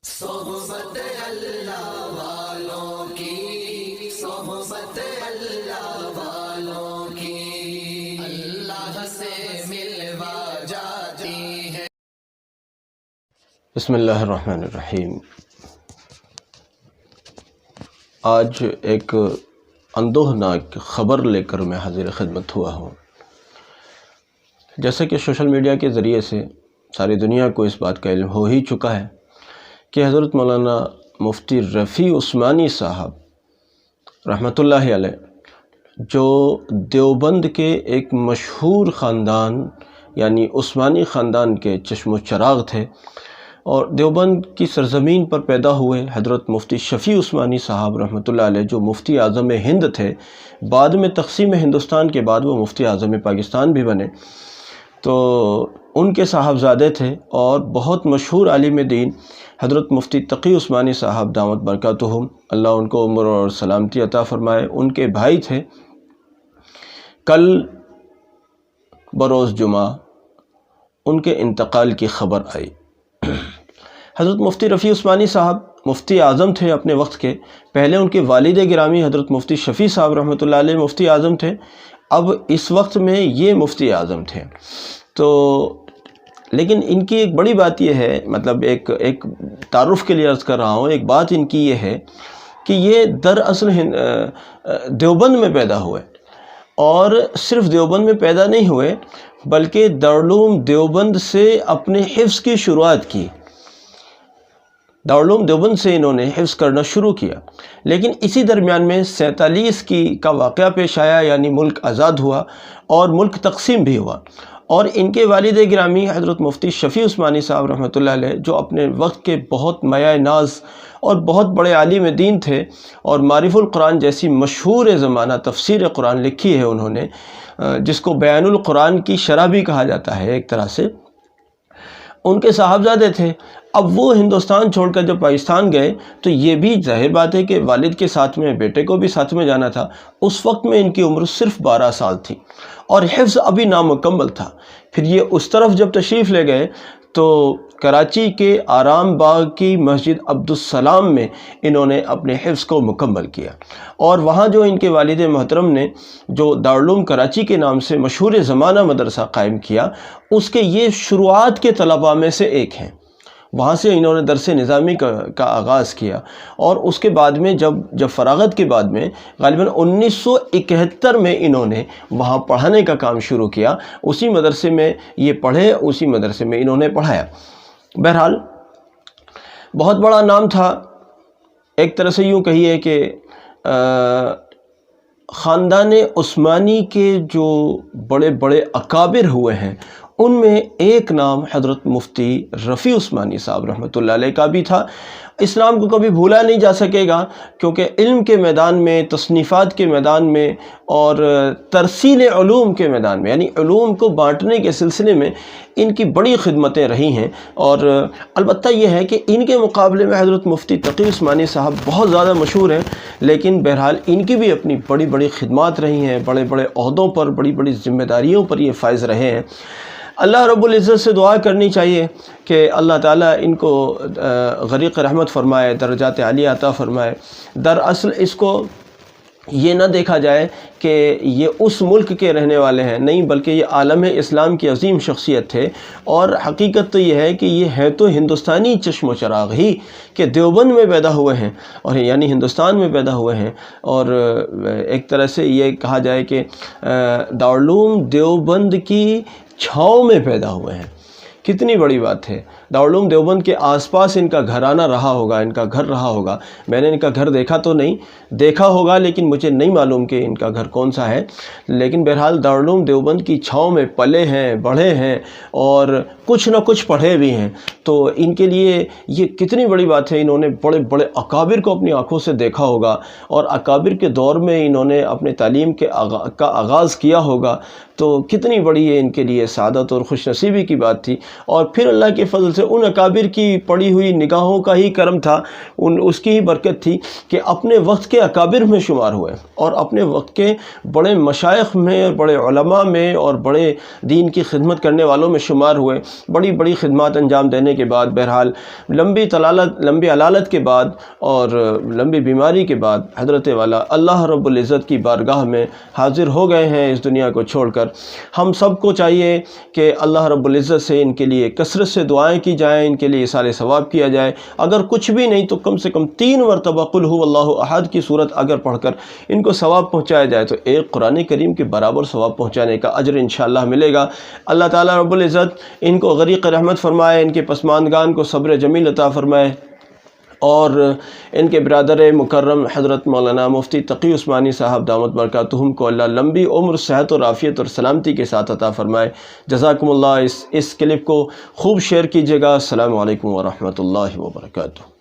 صحبت اللہ والوں کی، صحبت اللہ والوں کی، اللہ سے ملوا جاتی ہے۔ بسم اللہ الرحمن الرحیم۔ آج ایک اندوہناک خبر لے کر میں حاضر خدمت ہوا ہوں۔ جیسا کہ سوشل میڈیا کے ذریعے سے ساری دنیا کو اس بات کا علم ہو ہی چکا ہے کہ حضرت مولانا مفتی رفیع عثمانی صاحب رحمۃ اللہ علیہ، جو دیوبند کے ایک مشہور خاندان یعنی عثمانی خاندان کے چشم و چراغ تھے، اور دیوبند کی سرزمین پر پیدا ہوئے حضرت مفتی شفیع عثمانی صاحب رحمۃ اللہ علیہ، جو مفتی اعظم ہند تھے۔ بعد میں تقسیم ہندوستان کے بعد وہ مفتی اعظم پاکستان بھی بنے، تو ان کے صاحبزادے تھے اور بہت مشہور عالم دین حضرت مفتی تقی عثمانی صاحب دامت برکاتہم، اللہ ان کو عمر اور سلامتی عطا فرمائے، ان کے بھائی تھے۔ کل بروز جمعہ ان کے انتقال کی خبر آئی۔ حضرت مفتی رفیع عثمانی صاحب مفتی اعظم تھے اپنے وقت کے، پہلے ان کے والد گرامی حضرت مفتی شفیع صاحب رحمۃ اللہ علیہ مفتی اعظم تھے، اب اس وقت میں یہ مفتی اعظم تھے۔ تو لیکن ان کی ایک بڑی بات یہ ہے، مطلب ایک تعارف کے لیے عرض کر رہا ہوں، ایک بات ان کی یہ ہے کہ یہ دراصل دیوبند میں پیدا ہوئے، اور صرف دیوبند میں پیدا نہیں ہوئے بلکہ دارالعلوم دیوبند سے اپنے حفظ کی شروعات کی۔ دارالعلوم دیوبند سے انہوں نے حفظ کرنا شروع کیا، لیکن اسی درمیان میں 47 کا واقعہ پیش آیا، یعنی ملک آزاد ہوا اور ملک تقسیم بھی ہوا، اور ان کے والد گرامی حضرت مفتی شفیع عثمانی صاحب رحمۃ اللہ علیہ، جو اپنے وقت کے بہت مایہ ناز اور بہت بڑے عالم دین تھے، اور معرف القرآن جیسی مشہور زمانہ تفسیر قرآن لکھی ہے انہوں نے، جس کو بیان القرآن کی شرح بھی کہا جاتا ہے ایک طرح سے، ان کے صاحبزادے تھے۔ اب وہ ہندوستان چھوڑ کر جب پاکستان گئے تو یہ بھی ظاہر بات ہے کہ والد کے ساتھ میں بیٹے کو بھی ساتھ میں جانا تھا۔ اس وقت میں ان کی عمر صرف 12 سال تھی اور حفظ ابھی نامکمل تھا۔ پھر یہ اس طرف جب تشریف لے گئے تو کراچی کے آرام باغ کی مسجد عبدالسلام میں انہوں نے اپنے حفظ کو مکمل کیا، اور وہاں جو ان کے والد محترم نے جو دارالعلوم کراچی کے نام سے مشہور زمانہ مدرسہ قائم کیا، اس کے یہ شروعات کے طلباء میں سے ایک ہیں۔ وہاں سے انہوں نے درس نظامی کا آغاز کیا، اور اس کے بعد میں جب فراغت کے بعد میں غالباً 1971 میں انہوں نے وہاں پڑھانے کا کام شروع کیا۔ اسی مدرسے میں یہ پڑھے، اسی مدرسے میں انہوں نے پڑھایا۔ بہرحال بہت بڑا نام تھا، ایک طرح سے یوں کہیے کہ خاندان عثمانی کے جو بڑے بڑے اکابر ہوئے ہیں ان میں ایک نام حضرت مفتی رفیع عثمانی صاحب رحمۃ اللہ علیہ کا بھی تھا۔ اسلام کو کبھی بھولا نہیں جا سکے گا، کیونکہ علم کے میدان میں، تصنیفات کے میدان میں اور ترسیل علوم کے میدان میں، یعنی علوم کو بانٹنے کے سلسلے میں ان کی بڑی خدمتیں رہی ہیں۔ اور البتہ یہ ہے کہ ان کے مقابلے میں حضرت مفتی تقی عثمانی صاحب بہت زیادہ مشہور ہیں، لیکن بہرحال ان کی بھی اپنی بڑی بڑی خدمات رہی ہیں، بڑے بڑے عہدوں پر، بڑی بڑی ذمہ داریوں پر یہ فائز رہے ہیں۔ اللہ رب العزت سے دعا کرنی چاہیے کہ اللہ تعالیٰ ان کو غریق رحمت فرمائے، درجات عالیہ عطا فرمائے۔ دراصل اس کو یہ نہ دیکھا جائے کہ یہ اس ملک کے رہنے والے ہیں، نہیں، بلکہ یہ عالم اسلام کی عظیم شخصیت تھے، اور حقیقت تو یہ ہے کہ یہ ہے تو ہندوستانی چشم و چراغ ہی، کہ دیوبند میں پیدا ہوئے ہیں، اور یعنی ہندوستان میں پیدا ہوئے ہیں، اور ایک طرح سے یہ کہا جائے کہ دارالعلوم دیوبند کی چھاؤں میں پیدا ہوئے ہیں۔ کتنی بڑی بات ہے۔ دارالعلوم دیوبند کے آس پاس ان کا گھرانہ رہا ہوگا، ان کا گھر رہا ہوگا۔ میں نے ان کا گھر دیکھا تو نہیں، دیکھا ہوگا لیکن مجھے نہیں معلوم کہ ان کا گھر کون سا ہے، لیکن بہرحال دارالعلوم دیوبند کی چھاؤں میں پلے ہیں، بڑھے ہیں، اور کچھ نہ کچھ پڑھے بھی ہیں۔ تو ان کے لیے یہ کتنی بڑی بات ہے، انہوں نے بڑے بڑے اکابر کو اپنی آنکھوں سے دیکھا ہوگا، اور اکابر کے دور میں انہوں نے اپنے تعلیم کا آغاز کیا ہوگا، تو کتنی بڑی یہ ان کے لیے سعادت اور خوش نصیبی کی بات تھی۔ اور پھر اللہ کے فضل سے سے ان اکابر کی پڑی ہوئی نگاہوں کا ہی کرم تھا، اس کی ہی برکت تھی کہ اپنے وقت کے اکابر میں شمار ہوئے اور اپنے وقت کے بڑے مشائخ میں اور بڑے علماء میں اور بڑے دین کی خدمت کرنے والوں میں شمار ہوئے۔ بڑی بڑی خدمات انجام دینے کے بعد بہرحال لمبی علالت کے بعد اور لمبی بیماری کے بعد حضرت والا اللہ رب العزت کی بارگاہ میں حاضر ہو گئے ہیں اس دنیا کو چھوڑ کر۔ ہم سب کو چاہیے کہ اللہ رب العزت سے ان کے لیے کثرت سے دعائیں کی جائیں، ان کے لیے اِیصال ثواب کیا جائے۔ اگر کچھ بھی نہیں تو کم سے کم 3 مرتبہ قل هو اللہ احد کی صورت اگر پڑھ کر ان کو ثواب پہنچایا جائے تو ایک قرآن کریم کے برابر ثواب پہنچانے کا اجر انشاءاللہ ملے گا۔ اللہ تعالیٰ رب العزت ان کو غریق رحمت فرمائے، ان کے پسماندگان کو صبر جمیل عطا فرمائے، اور ان کے برادر مکرم حضرت مولانا مفتی تقی عثمانی صاحب دامت برکاتہم کو اللہ لمبی عمر، صحت اور عافیت اور سلامتی کے ساتھ عطا فرمائے۔ جزاکم اللہ۔ اس کلپ کو خوب شیئر کیجیے گا۔ السلام علیکم ورحمۃ اللہ وبرکاتہ۔